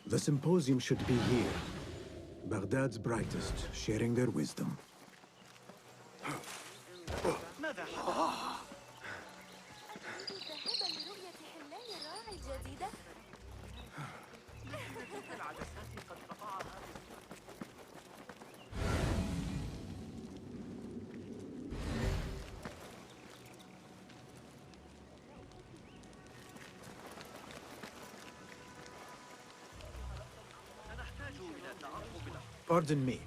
The symposium should be here. Baghdad's brightest, sharing their wisdom. Pardon me.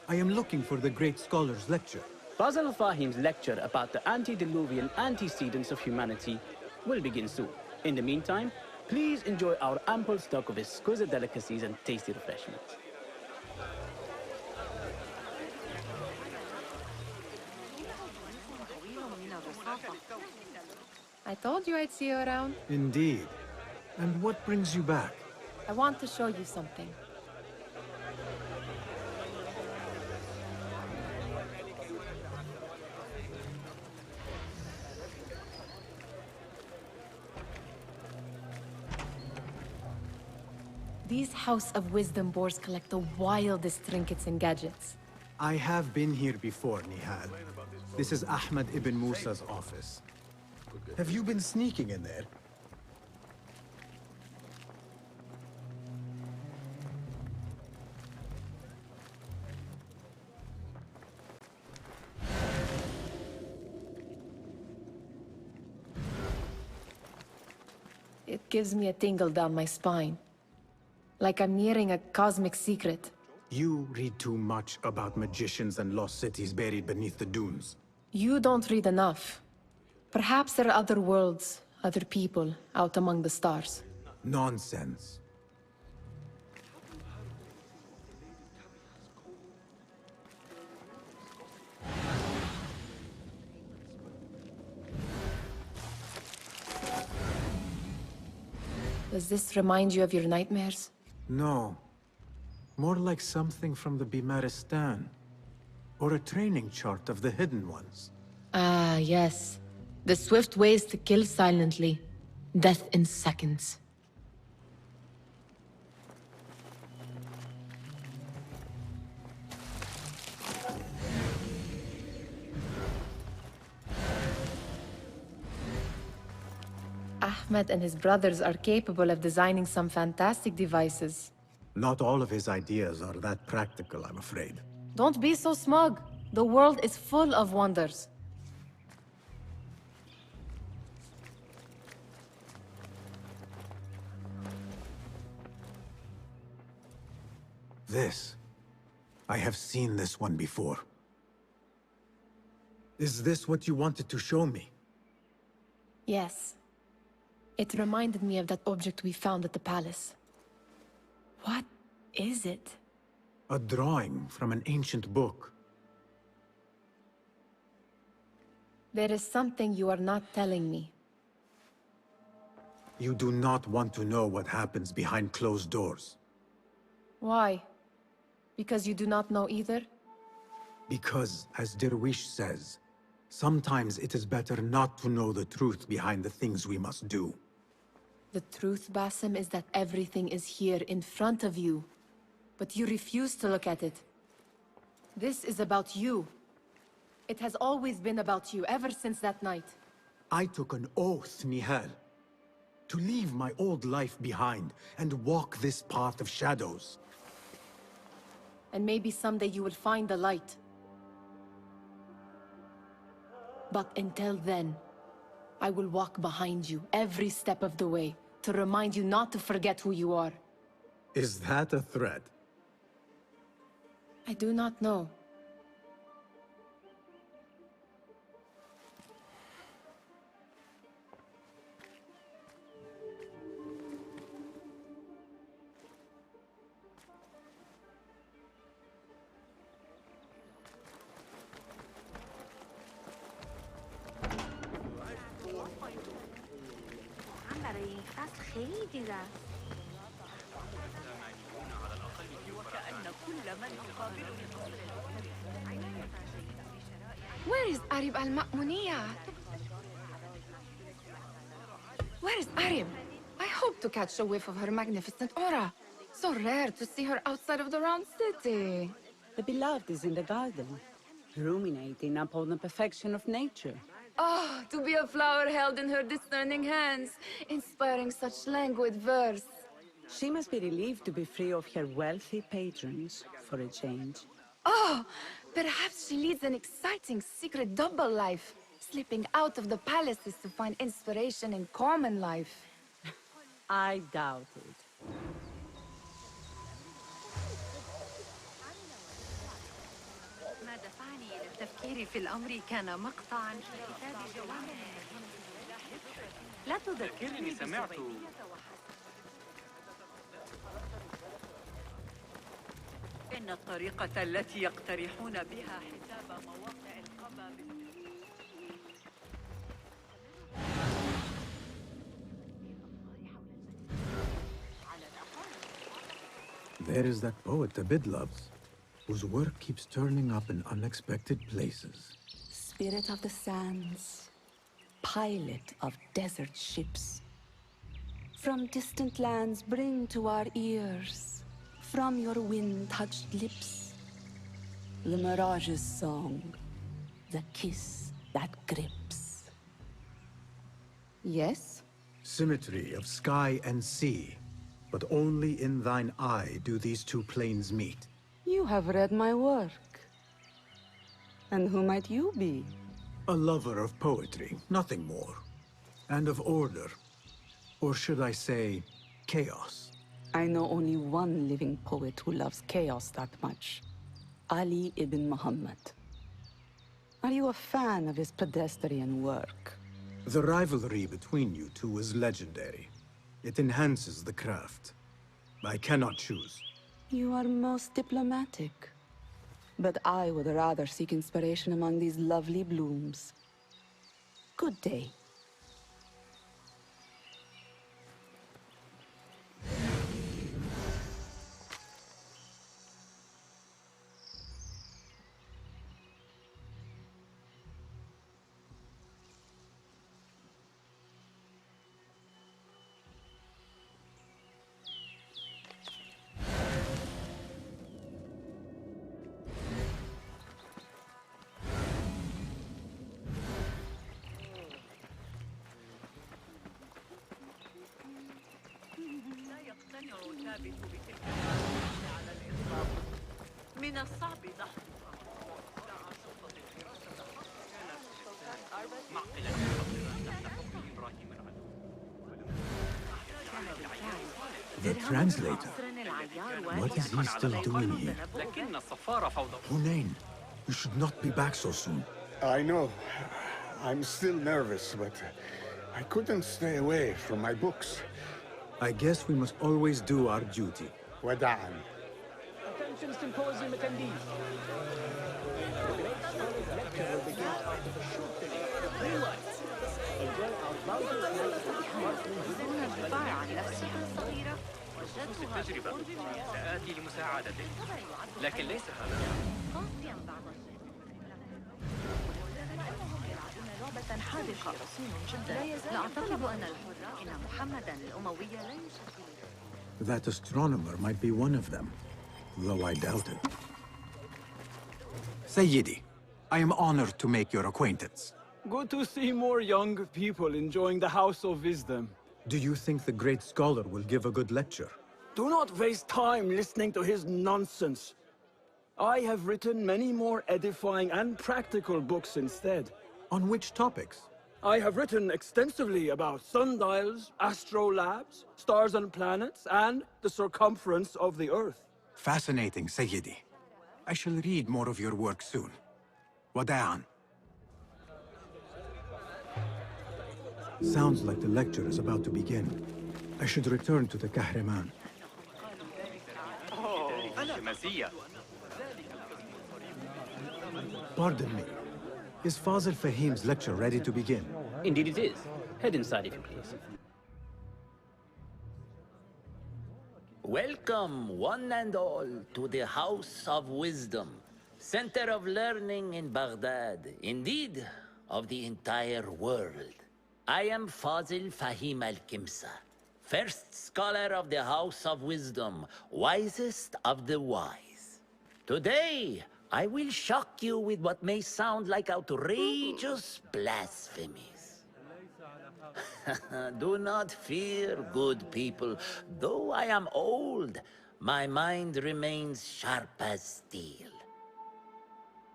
I am looking for the great scholar's lecture. Fazl Fahim's lecture about the antediluvian antecedents of humanity will begin soon. In the meantime, please enjoy our ample stock of exquisite delicacies and tasty refreshments. I told you I'd see you around. Indeed. And what brings you back? I want to show you something. These House of Wisdom boars collect the wildest trinkets and gadgets. I have been here before, Nihal. This is Ahmed ibn Musa's office. Have you been sneaking in there? It gives me a tingle down my spine. Like I'm nearing a cosmic secret. You read too much about magicians and lost cities buried beneath the dunes. You don't read enough. Perhaps there are other worlds, other people, out among the stars. Nonsense. Does this remind you of your nightmares? No. More like something from the Bimaristan. Or a training chart of the Hidden Ones. Ah, yes. The swift ways to kill silently. Death in seconds. Ahmed and his brothers are capable of designing some fantastic devices. Not all of his ideas are that practical, I'm afraid. Don't be so smug. The world is full of wonders. This. I have seen this one before. Is this what you wanted to show me? Yes. It reminded me of that object we found at the palace. What is it? A drawing from an ancient book. There is something you are not telling me. You do not want to know what happens behind closed doors. Why? Because you do not know either? Because, as Derwish says, sometimes it is better not to know the truth behind the things we must do. The truth, Basim, is that everything is here in front of you. But you refuse to look at it. This is about you. It has always been about you, ever since that night. I took an oath, Nihal, to leave my old life behind and walk this path of shadows. And maybe someday you will find the light. But until then, I will walk behind you every step of the way to remind you not to forget who you are. Is that a threat? I do not know. خیلی دیر است. Where is Arib al-Ma'muniyya? Where is Arib? I hope to catch a whiff of her magnificent aura. So rare to see her outside of the round city. The beloved is in the garden, ruminating upon the perfection of nature. Oh, to be a flower held in her discerning hands, inspiring such languid verse. She must be relieved to be free of her wealthy patrons, for a change. Oh, perhaps she leads an exciting secret double life, slipping out of the palaces to find inspiration in common life. I doubt it. ما دفعني إلى التفكير في الأمر كان مقطعاً في كتاب جوامع. لا تذكرني سمعت إن الطريقة التي يقترحون بها حساب مواقع القمم. There is that poet Abid loves, whose work keeps turning up in unexpected places. Spirit of the sands, pilot of desert ships. From distant lands bring to our ears, from your wind-touched lips, the mirage's song, the kiss that grips. Yes? Symmetry of sky and sea, but only in thine eye do these two planes meet. You have read my work. And who might you be? A lover of poetry, nothing more. And of order. Or should I say, chaos. I know only one living poet who loves chaos that much. Ali ibn Muhammad. Are you a fan of his pedestrian work? The rivalry between you two is legendary. It enhances the craft. I cannot choose. You are most diplomatic. But I would rather seek inspiration among these lovely blooms. Good day. من الصعب The translator? What is he still doing here? Hunain, you should not be back so soon. I know. I'm still nervous, but I couldn't stay away from my books. I guess we must always do our duty. وداعا. Attention symposium attendees. The great scholar's lecture will begin after a short delay. Meanwhile, enjoy our bountiful الدفاع عن نفسها الصغيرة وجدتها التجربة سآتي لمساعدتك لكن ليس هذا قاسيا بعض لعبة حاذقة جدا لا أعتقد إن محمدا الأموي لا يشكل That astronomer might be one of them, though I doubt it. Sayyidi, I am honored to make your acquaintance. Good to see more young people enjoying the House of Wisdom. Do you think the great scholar will give a good lecture? Do not waste time listening to his nonsense. I have written many more edifying and practical books instead. On which topics? I have written extensively about sundials, astrolabes, stars and planets, and the circumference of the Earth. Fascinating, Sayyidi. I shall read more of your work soon. Wada'an. Sounds like the lecture is about to begin. I should return to the Kahraman. شماسية Pardon me. Is Fazil Fahim's lecture ready to begin? Indeed it is. Head inside if you please. Welcome, one and all, to the House of Wisdom, center of learning in Baghdad, indeed, of the entire world. I am Fazil Fahim al-Kimsa, first scholar of the House of Wisdom, wisest of the wise. Today, I will shock you with what may sound like outrageous blasphemies. Do not fear, good people. Though I am old, my mind remains sharp as steel.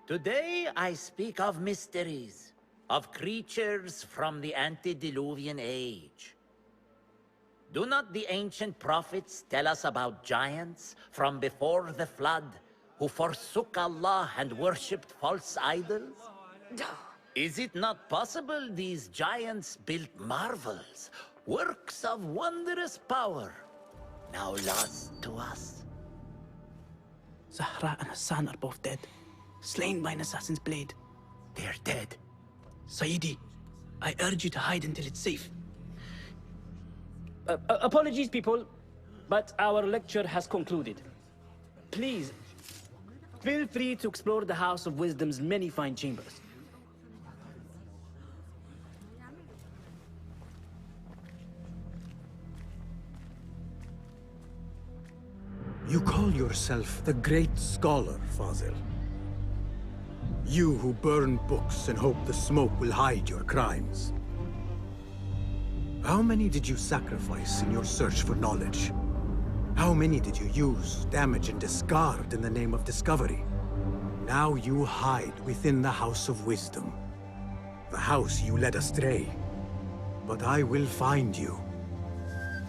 Today, I speak of mysteries, of creatures from the antediluvian age. Do not the ancient prophets tell us about giants from before the flood who forsook Allah and worshipped false idols? Is it not possible these giants built marvels, works of wondrous power, now lost to us? Zahra and Hassan are both dead, slain by an assassin's blade. They are dead. Sayyidi, I urge you to hide until it's safe. Apologies, people, but our lecture has concluded. Please, feel free to explore the House of Wisdom's many fine chambers. You call yourself the great scholar, Fazil. You who burn books and hope the smoke will hide your crimes. How many did you sacrifice in your search for knowledge? How many did you use, damage, and discard in the name of discovery? Now you hide within the House of Wisdom. The house you led astray. But I will find you.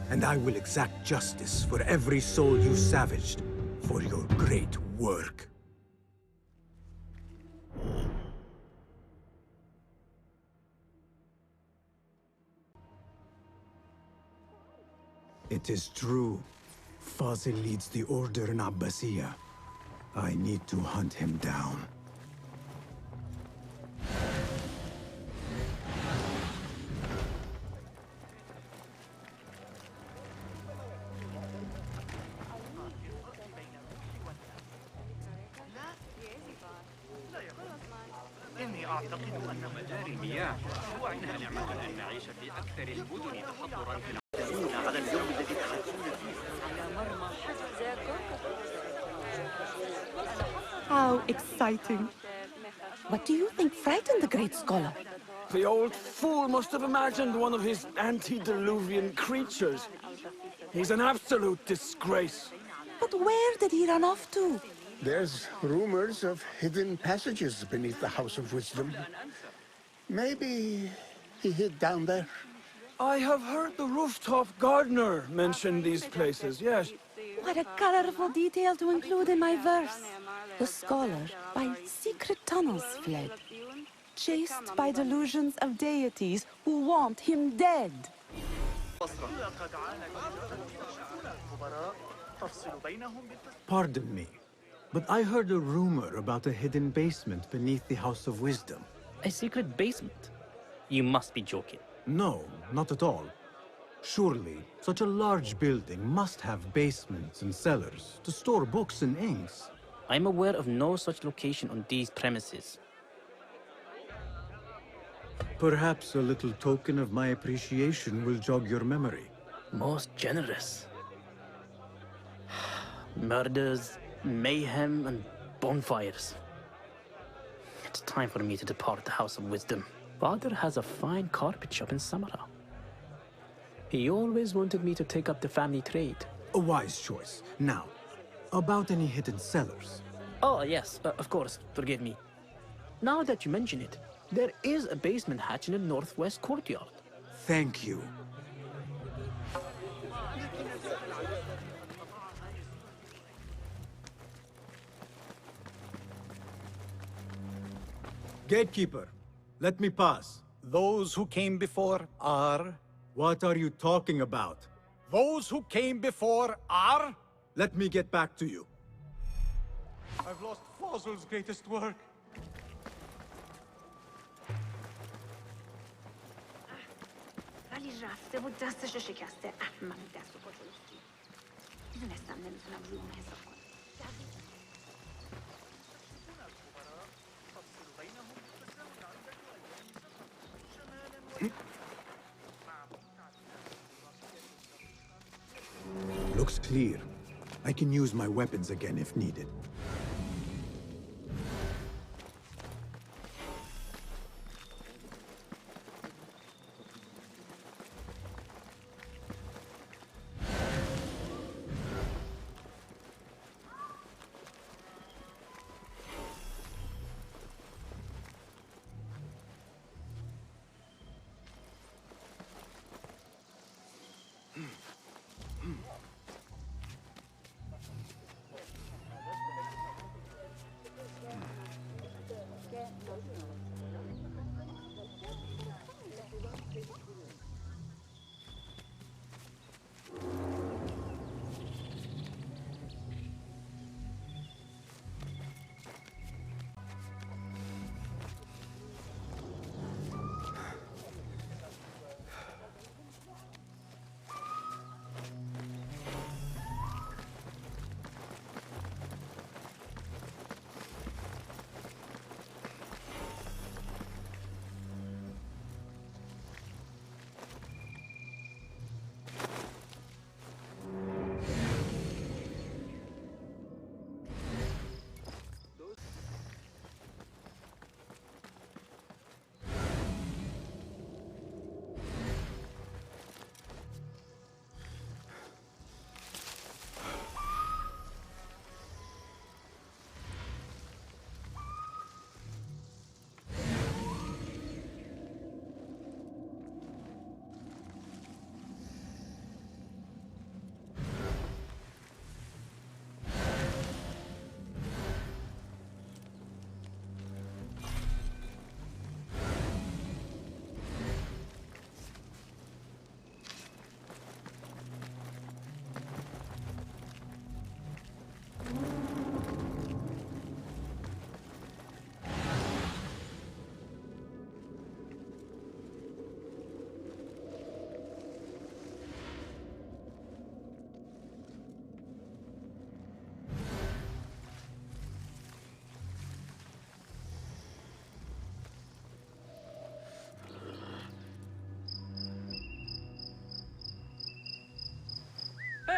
And I will exact justice for every soul you savaged for your great work. It is true. Fazil leads the Order in Abbasiyah. I need to hunt him down. إني أعتقد أن مجاري المياه توعدها نعمة أن نعيش في أكثر المدن تحضراً في العالم على اليوم الذي تحدثون فيه على مرمى How exciting. What do you think frightened the great scholar? The old fool must have imagined one of his antediluvian creatures. He's an absolute disgrace. But where did he run off to? There's rumors of hidden passages beneath the House of Wisdom. Maybe he hid down there. I have heard the rooftop gardener mention these places, yes. What a colorful detail to include in my verse. The scholar by secret tunnels fled, chased by delusions of deities who want him dead. Pardon me, but I heard a rumor about a hidden basement beneath the House of Wisdom. A secret basement? You must be joking. No, not at all. Surely, such a large building must have basements and cellars to store books and inks. I'm aware of no such location on these premises. Perhaps a little token of my appreciation will jog your memory. Most generous. Murders, mayhem, and bonfires. It's time for me to depart the House of Wisdom. Father has a fine carpet shop in Samara. He always wanted me to take up the family trade. A wise choice. Now, about any hidden cellars. Oh, yes, of course, forgive me. Now that you mention it, there is a basement hatch in the northwest courtyard. Thank you. Gatekeeper, let me pass. Those who came before are... What are you talking about? Those who came before are... Let me get back to you. I've lost Fazil's greatest work. ولی رفته بود دستشو شکسته احمق دست و پاشو میدونستم نمیتونم روی اون حساب کنم looks clear. I can use my weapons again if needed.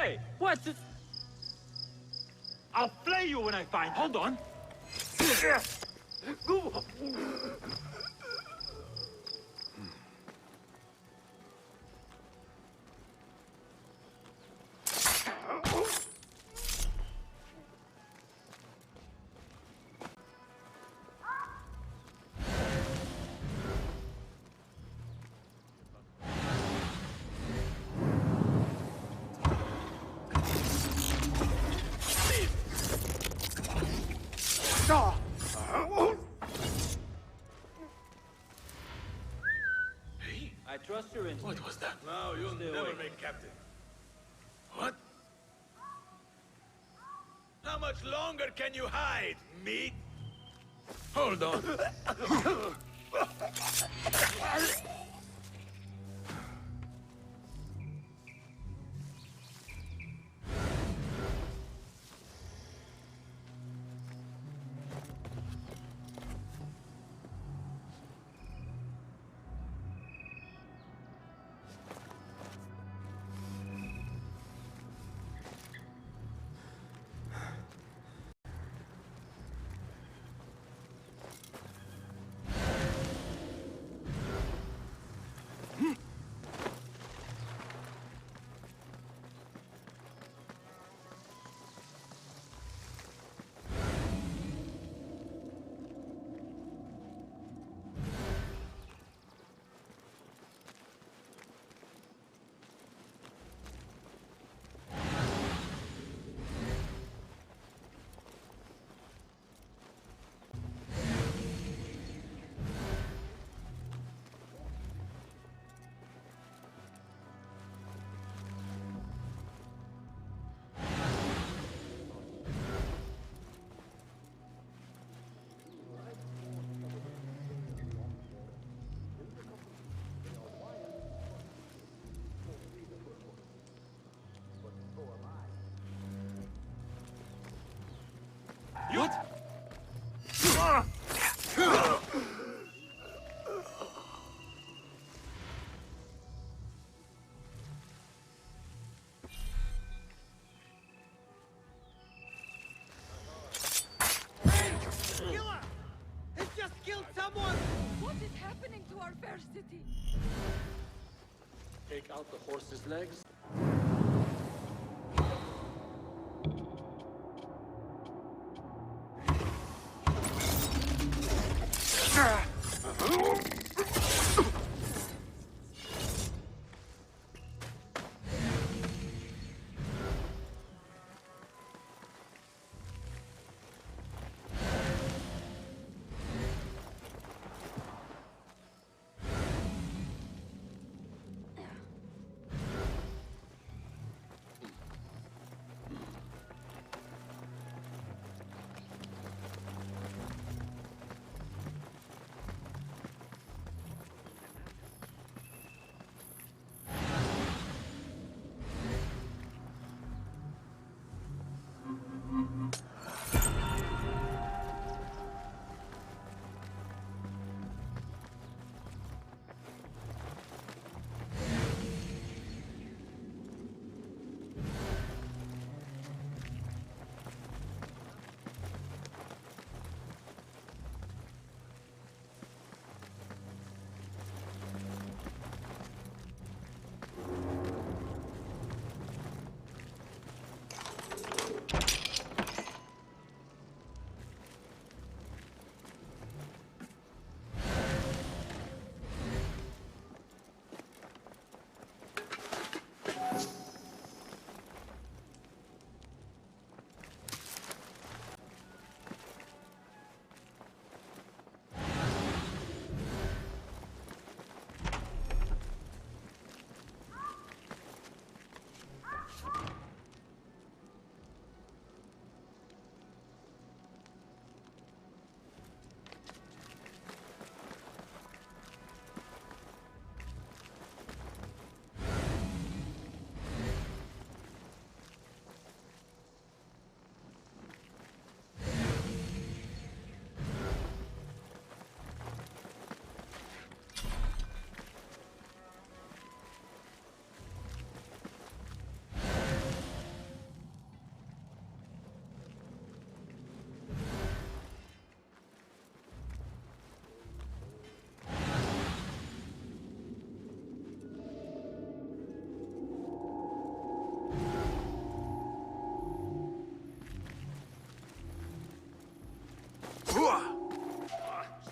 Hey, what's it? I'll flay you when I find. Hold on. I trust your instinct. What was that? No, you'll Never make captain. What? How much longer can you hide, meat? Hold on. happening to our fair city? Take out the horse's legs.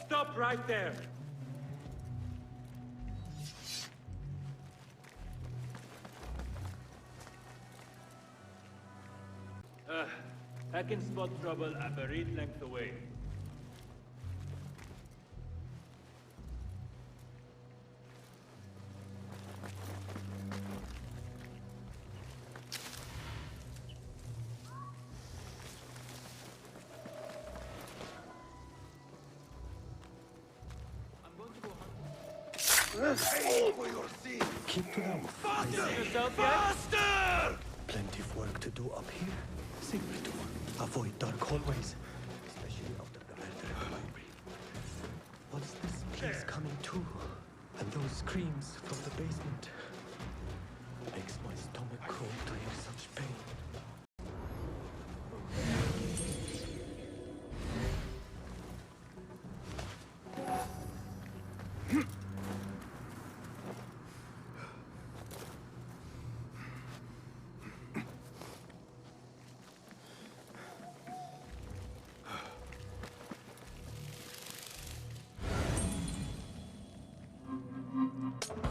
Stop right there! I can spot trouble a reed length away. Keep to them. Faster! Plenty of work to do up here. Secret door. Avoid dark hallways, especially after the murder at the library. What's this place coming to? And those screams from the basement. Makes my stomach crawl to hear such pain.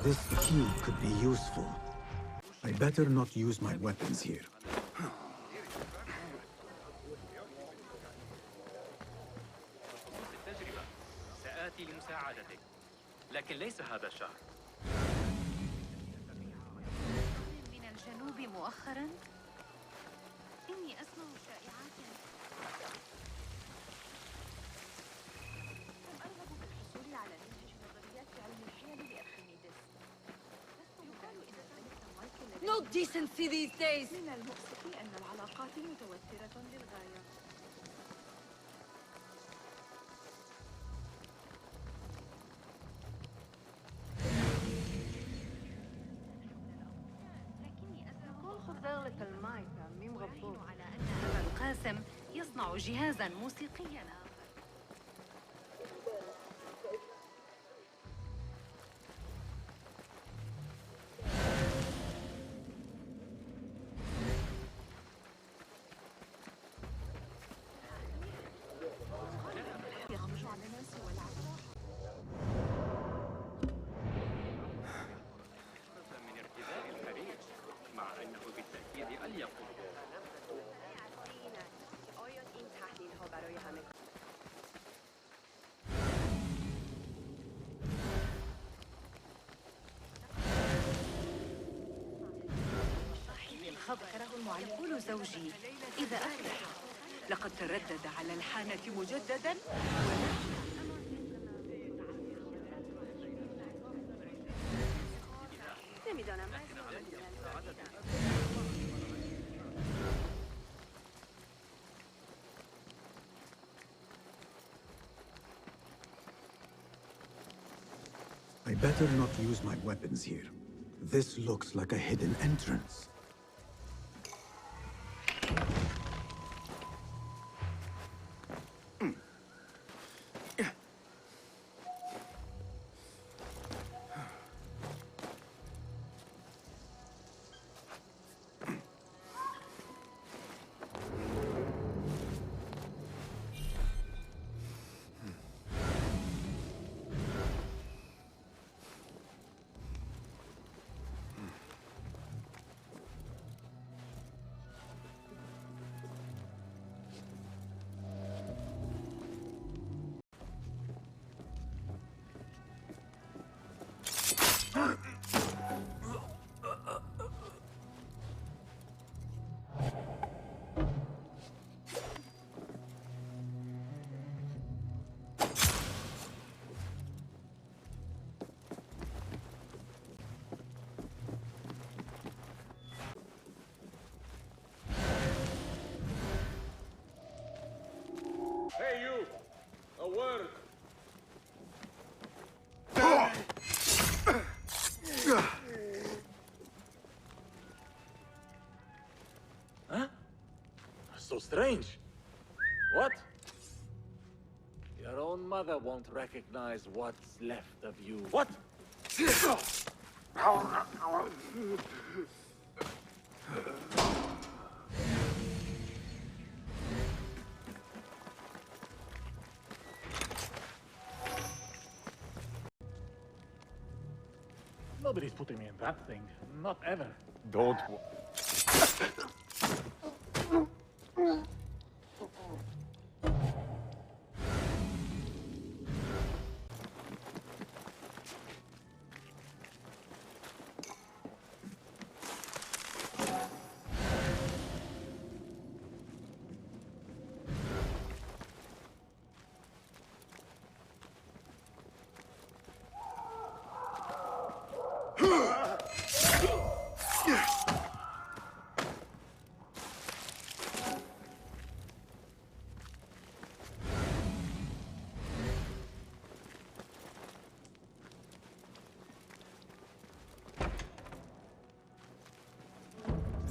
This key could be useful. I better not use my weapons here. التجربة سآتي لمساعدتك لكن ليس هذا شهر من الجنوب مؤخرا إني أسمع شائعات أرغب بالحصول على منهج نظريات علم الحيل لأرخميدس يقال إن الملك مايكل No decency these days! من المؤسف أن العلاقات متوترة للغاية على أن أبا القاسم يصنع جهازا موسيقيا آخر ذكره المعلم زوجي إذا أفلح لقد تردد على الحانة مجددا I better not use my weapons here. This looks like a hidden entrance. Hey, you! A word! Huh? So strange. What? Your own mother won't recognize what's left of you. What? Nobody's putting me in that thing. Not ever. Don't.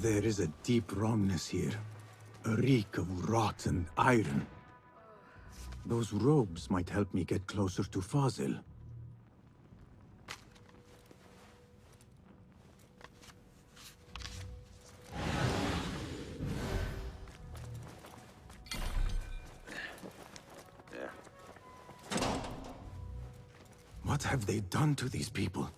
There is a deep wrongness here. A reek of rotten iron. Those robes might help me get closer to Fazil. What have they done to these people?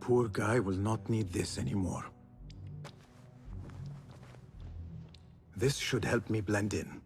Poor guy will not need this anymore. This should help me blend in.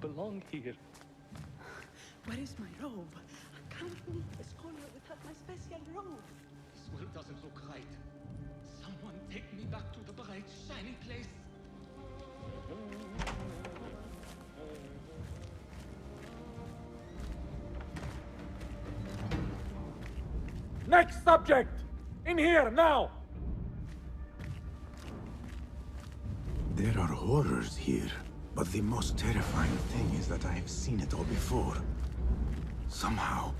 Belong here. Where is my robe? I can't leave this corner without my special robe. This world doesn't look right. Someone take me back to the bright, shiny place. Next subject! In here, now! There are horrors here, but the most terrifying thing is that I have seen it all before. Somehow.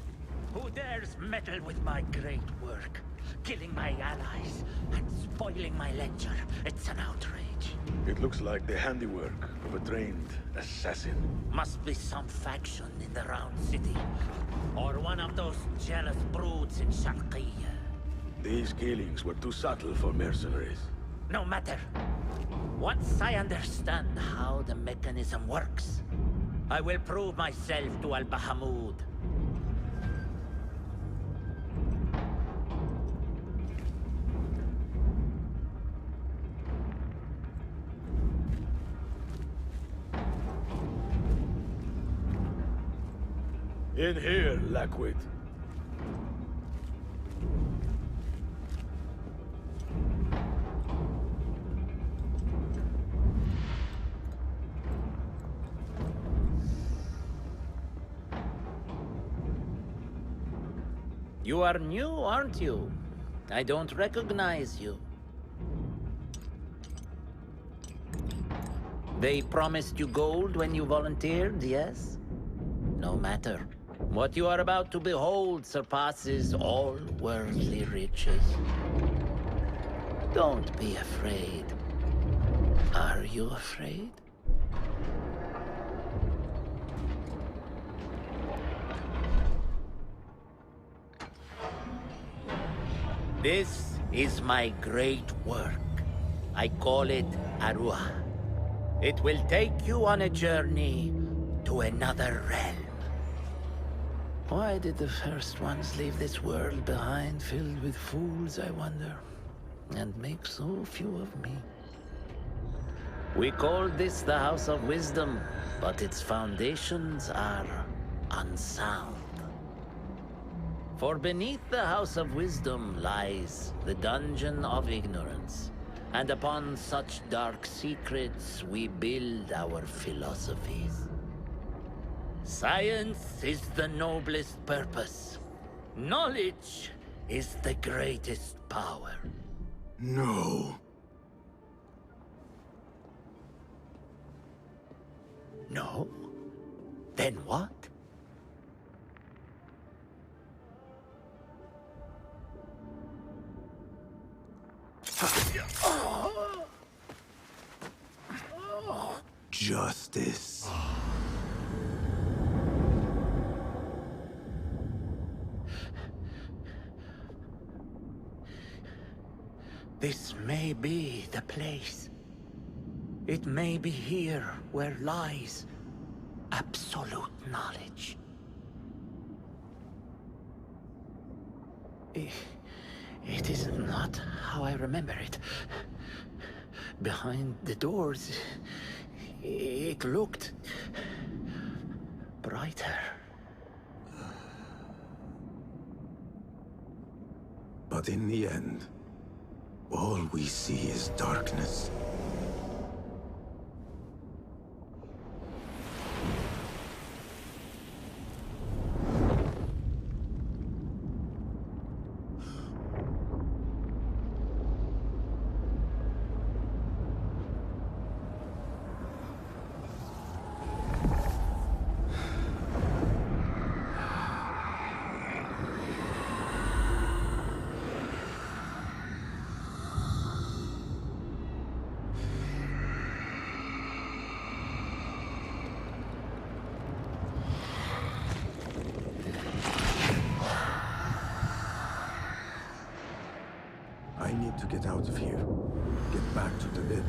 Who dares meddle with my great work? Killing my allies and spoiling my lecture. It's an outrage. It looks like the handiwork of a trained assassin. Must be some faction in the Round City. Or one of those jealous broods in Sharqiyya. These killings were too subtle for mercenaries. No matter. Once I understand how the mechanism works, I will prove myself to Al-Bahamud. In here, Lackwit. You are new, aren't you? I don't recognize you. They promised you gold when you volunteered, yes? No matter. What you are about to behold surpasses all worldly riches. Don't be afraid. Are you afraid? This is my great work. I call it Arua. It will take you on a journey to another realm. Why did the first ones leave this world behind, filled with fools, I wonder, and make so few of me? We called this the House of Wisdom, but its foundations are unsound. For beneath the House of Wisdom lies the Dungeon of Ignorance, and upon such dark secrets we build our philosophies. Science is the noblest purpose. Knowledge is the greatest power. No. No? Then what? Justice. This may be the place. It may be here where lies absolute knowledge. It is not how I remember it. Behind the doors, it looked brighter. But in the end, all we see is darkness. I need to get out of here. Get back to the bed.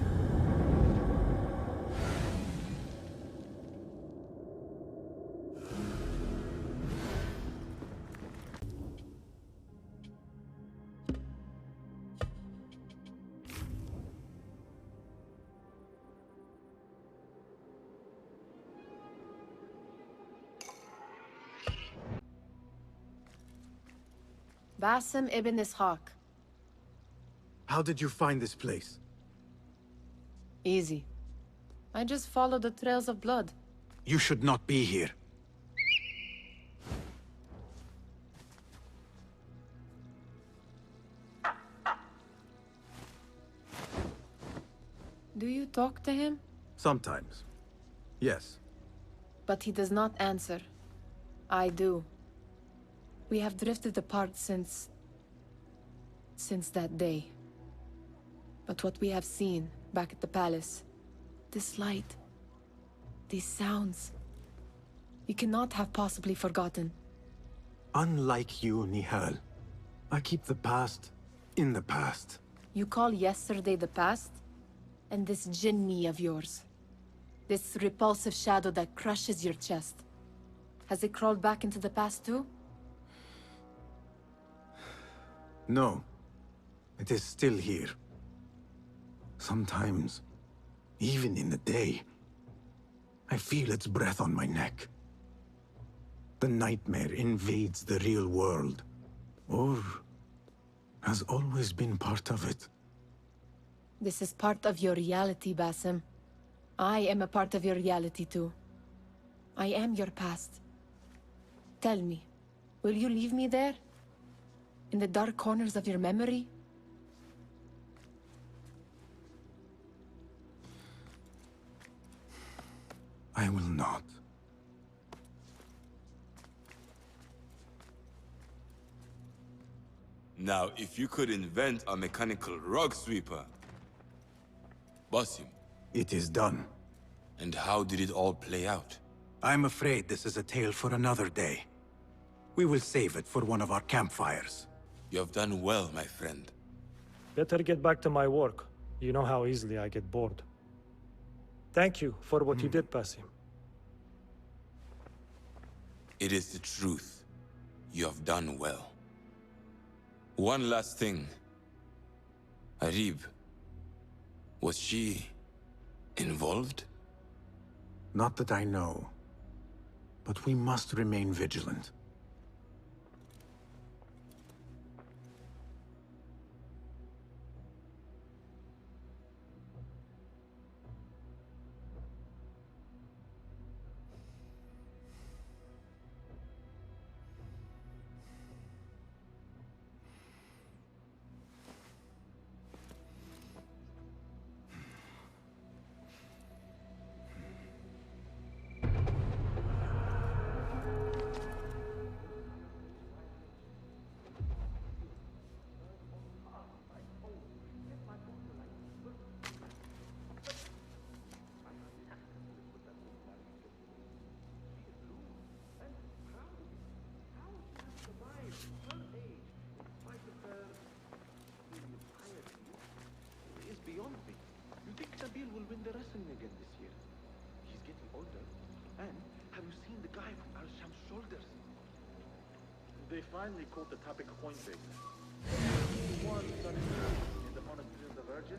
Basim ibn Ishaq. How did you find this place? Easy. I just followed the trails of blood. You should not be here. Do you talk to him? Sometimes. Yes. But he does not answer. I do. We have drifted apart since that day. But what we have seen back at the palace, this light, these sounds, you cannot have possibly forgotten. Unlike you, Nihal, I keep the past in the past. You call yesterday the past? And this jinni of yours, this repulsive shadow that crushes your chest, has it crawled back into the past too? No. It is still here. Sometimes, even in the day, I feel its breath on my neck. The nightmare invades the real world, or has always been part of it. This is part of your reality, Basim. I am a part of your reality too. I am your past. Tell me, will you leave me there? In the dark corners of your memory? I will not. Now, if you could invent a mechanical rug sweeper... Basim. It is done. And how did it all play out? I'm afraid this is a tale for another day. We will save it for one of our campfires. You have done well, my friend. Better get back to my work. You know how easily I get bored. Thank you for what you did, Basim. It is the truth. You have done well. One last thing. Arib, was she involved? Not that I know. But we must remain vigilant. Beyond me. You think Nabil will win the wrestling again this year? He's getting older. And have you seen the guy from Al-Sham's shoulders? They finally caught the topic of Coinbase. The one that is in the monastery of the Virgin?